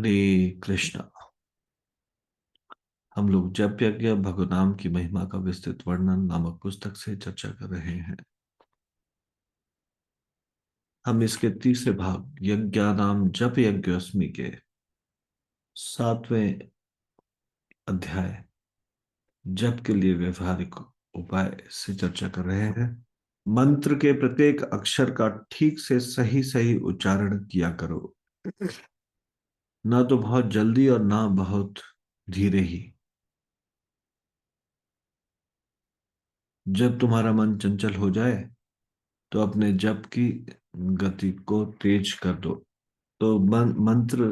हरे कृष्णा। हम लोग जप यज्ञ भगवनाम की महिमा का विस्तृत वर्णन नामक पुस्तक से चर्चा कर रहे हैं। हम इसके तीसरे भाग यज्ञानाम जप यज्ञोस्मि के 7वें अध्याय जप के लिए व्यवहारिक उपाय से चर्चा कर रहे हैं। मंत्र के प्रत्येक अक्षर का ठीक से सही सही उच्चारण किया करो, ना तो बहुत जल्दी और ना बहुत धीरे ही। जब तुम्हारा मन चंचल हो जाए तो अपने जप की गति को तेज कर दो। तो मंत्र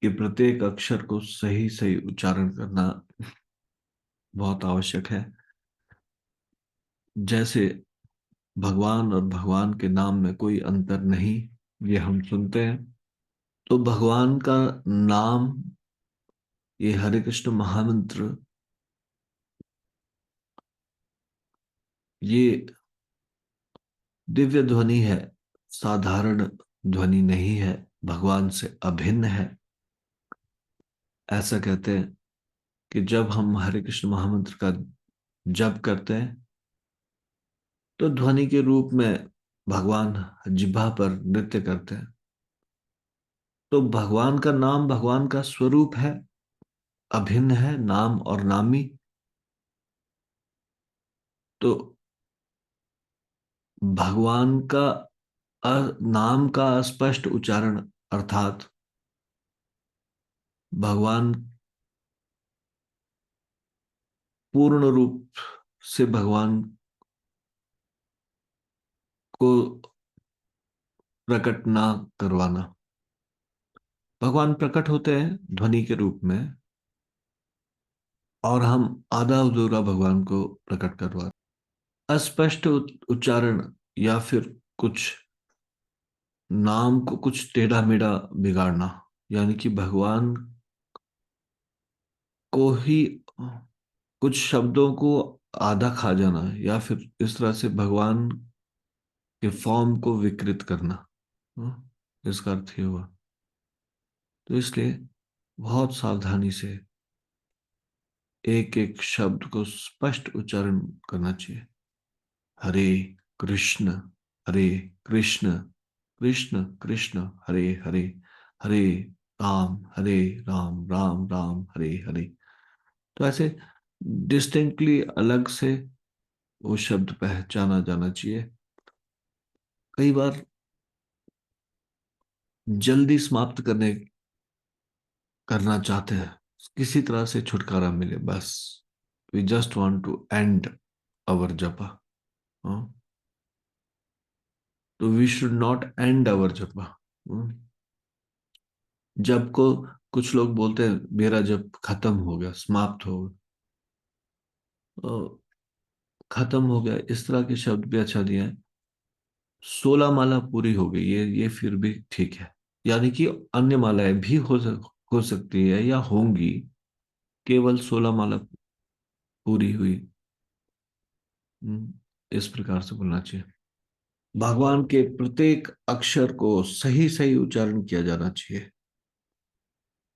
के प्रत्येक अक्षर को सही सही उच्चारण करना बहुत आवश्यक है। जैसे भगवान और भगवान के नाम में कोई अंतर नहीं, ये हम सुनते हैं। तो भगवान का नाम, ये हरे कृष्ण महामंत्र, ये दिव्य ध्वनि है, साधारण ध्वनि नहीं है, भगवान से अभिन्न है। ऐसा कहते हैं कि जब हम हरे कृष्ण महामंत्र का जप करते हैं तो ध्वनि के रूप में भगवान जिह्वा पर नृत्य करते हैं। तो भगवान का नाम भगवान का स्वरूप है, अभिन्न है, नाम और नामी। तो भगवान का नाम का स्पष्ट उच्चारण, अर्थात भगवान पूर्ण रूप से भगवान को प्रकट ना करवाना। भगवान प्रकट होते हैं ध्वनि के रूप में और हम आधा अधूरा भगवान को प्रकट करवा, अस्पष्ट उच्चारण या फिर कुछ नाम को कुछ टेढ़ा मेढ़ा बिगाड़ना, यानी कि भगवान को ही कुछ शब्दों को आधा खा जाना, या फिर इस तरह से भगवान के फॉर्म को विकृत करना। इसका अर्थ ये हुआ। तो इसलिए बहुत सावधानी से एक एक शब्द को स्पष्ट उच्चारण करना चाहिए। हरे कृष्ण, हरे कृष्ण, कृष्ण कृष्ण हरे हरे, हरे हरे राम, राम राम हरे हरे। तो ऐसे डिस्टिंक्टली अलग से वो शब्द पहचाना जाना चाहिए। कई बार जल्दी समाप्त करना चाहते हैं, किसी तरह से छुटकारा मिले, बस we just want to end our जपा। तो we should not end our जपा। जब को कुछ लोग बोलते हैं मेरा जब खत्म हो गया, समाप्त हो गया, तो खत्म हो गया इस तरह के शब्द भी अच्छा दिए हैं। 16 माला पूरी हो गई, ये फिर भी ठीक है। यानी कि अन्य मालाएं भी हो सकती है या होंगी, केवल 16 माला पूरी हुई। इस प्रकार से बोलना चाहिए। भगवान के प्रत्येक अक्षर को सही सही उच्चारण किया जाना चाहिए,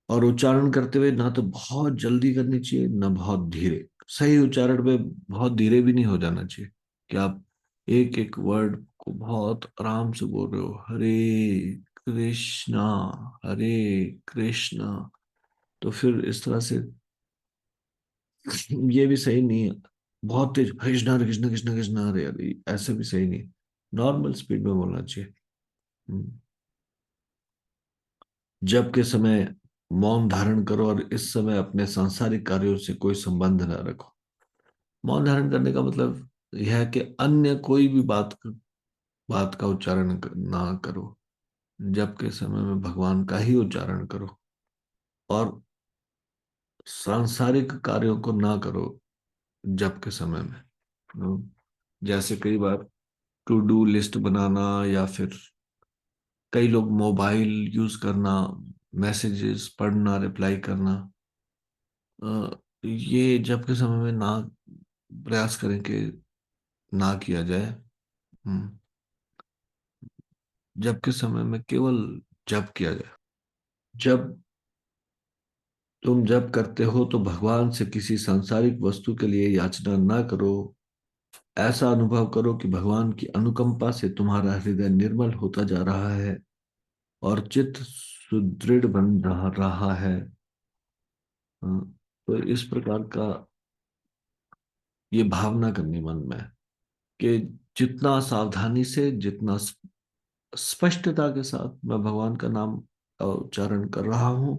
और उच्चारण करते हुए ना तो बहुत जल्दी करनी चाहिए ना बहुत धीरे। सही उच्चारण में बहुत धीरे भी नहीं हो जाना चाहिए कि आप एक एक वर्ड को बहुत आराम से बोल रहे हो, हरे कृष्णा, हरे कृष्णा। तो फिर इस तरह से ये भी सही नहीं है। बहुत तेज कृष्णा कृष्ण कृष्ण कृष्ण हरे हरे, ऐसे भी सही नहीं। नॉर्मल स्पीड में बोलना चाहिए। हम्म। जब के समय मौन धारण करो और इस समय अपने सांसारिक कार्यों से कोई संबंध न रखो। मौन धारण करने का मतलब यह है कि अन्य कोई भी बात का उच्चारण ना करो। जब के समय में भगवान का ही उच्चारण करो और सांसारिक कार्यों को ना करो जब के समय में। जैसे कई बार टू डू लिस्ट बनाना, या फिर कई लोग मोबाइल यूज करना, मैसेजेस पढ़ना, रिप्लाई करना, ये जब के समय में ना, प्रयास करें कि ना किया जाए। जब के समय में केवल जप किया जाए। जब तुम जप करते हो तो भगवान से किसी सांसारिक वस्तु के लिए याचना ना करो। ऐसा अनुभव करो कि भगवान की अनुकंपा से तुम्हारा हृदय निर्मल होता जा रहा है और चित्त सुदृढ़ बन रहा है। हाँ, तो इस प्रकार का ये भावना करनी मन में कि जितना सावधानी से, जितना स्पष्टता के साथ मैं भगवान का नाम का उच्चारण कर रहा हूं,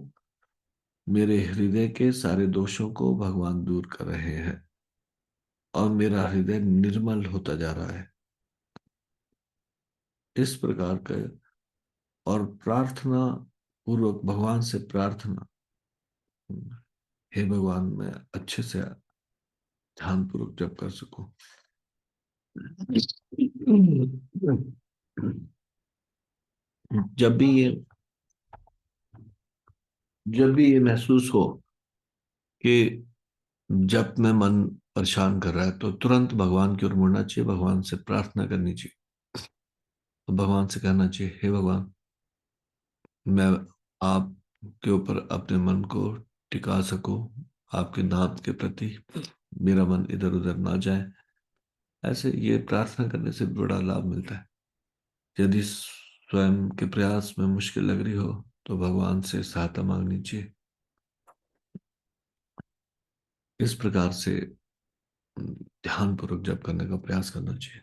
मेरे हृदय के सारे दोषों को भगवान दूर कर रहे हैं और मेरा हृदय निर्मल होता जा रहा है। इस प्रकार का, और प्रार्थना पूर्वक भगवान से प्रार्थना, हे भगवान मैं अच्छे से ध्यान पूर्वक जप कर सकूं। जब भी ये जब भी ये महसूस हो कि जब मैं मन परेशान कर रहा है, तो तुरंत भगवान की ओर मुड़ना चाहिए, भगवान से प्रार्थना करनी चाहिए। तो भगवान से कहना चाहिए, हे भगवान, मैं आपके ऊपर अपने मन को टिका सकूं, आपके नाम के प्रति मेरा मन इधर उधर ना जाए। ऐसे ये प्रार्थना करने से बड़ा लाभ मिलता है। यदि स्वयं के प्रयास में मुश्किल लग रही हो तो भगवान से सहायता मांगनी चाहिए। इस प्रकार से ध्यान पूर्वक जप करने का प्रयास करना चाहिए।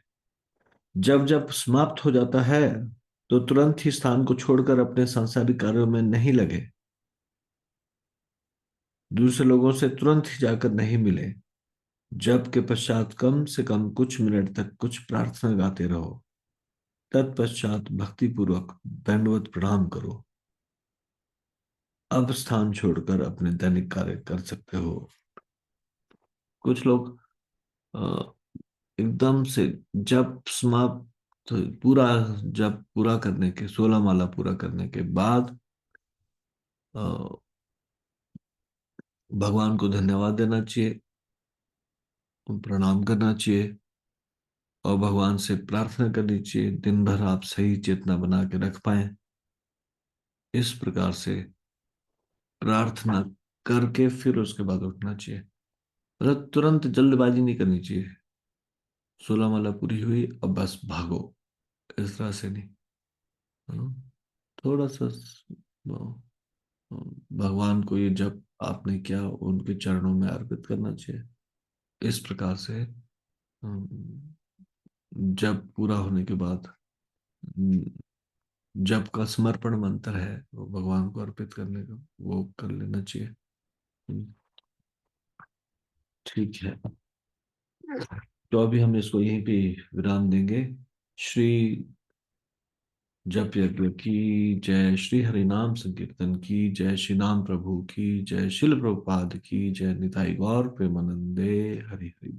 जब जब समाप्त हो जाता है तो तुरंत ही स्थान को छोड़कर अपने सांसारिक कार्यों में नहीं लगे। दूसरे लोगों से तुरंत ही जाकर नहीं मिले। जप के पश्चात कम से कम कुछ मिनट तक कुछ प्रार्थना गाते रहो। तत्पश्चात भक्ति पूर्वक दंडवत प्रणाम करो। अब स्थान छोड़कर अपने दैनिक कार्य कर सकते हो। कुछ लोग अ, एकदम से जप समाप्त पूरा जप पूरा करने के 16 माला पूरा करने के बाद अ, भगवान को धन्यवाद देना चाहिए, प्रणाम करना चाहिए और भगवान से प्रार्थना करनी चाहिए दिन भर आप सही चेतना बना के रख पाए। इस प्रकार से प्रार्थना करके फिर उसके बाद उठना चाहिए। मतलब तुरंत जल्दबाजी नहीं करनी चाहिए। 16 माला पूरी हुई अब बस भागो, इस तरह से नहीं। हाँ, थोड़ा सा भगवान को ये जब आपने किया उनके चरणों में अर्पित करना चाहिए। इस प्रकार से जब पूरा होने के बाद जब का समर्पण मंत्र है वो भगवान को अर्पित करने का, वो कर लेना चाहिए। ठीक है, तो अभी हम इसको यहीं पे विराम देंगे। श्री जप यज्ञ की जय, श्री हरिनाम संकीर्तन की जय, श्री नाम प्रभु की जय, शिल प्रभुपाद की जय, निताई गौर प्रेमानंदे। हरि हरि।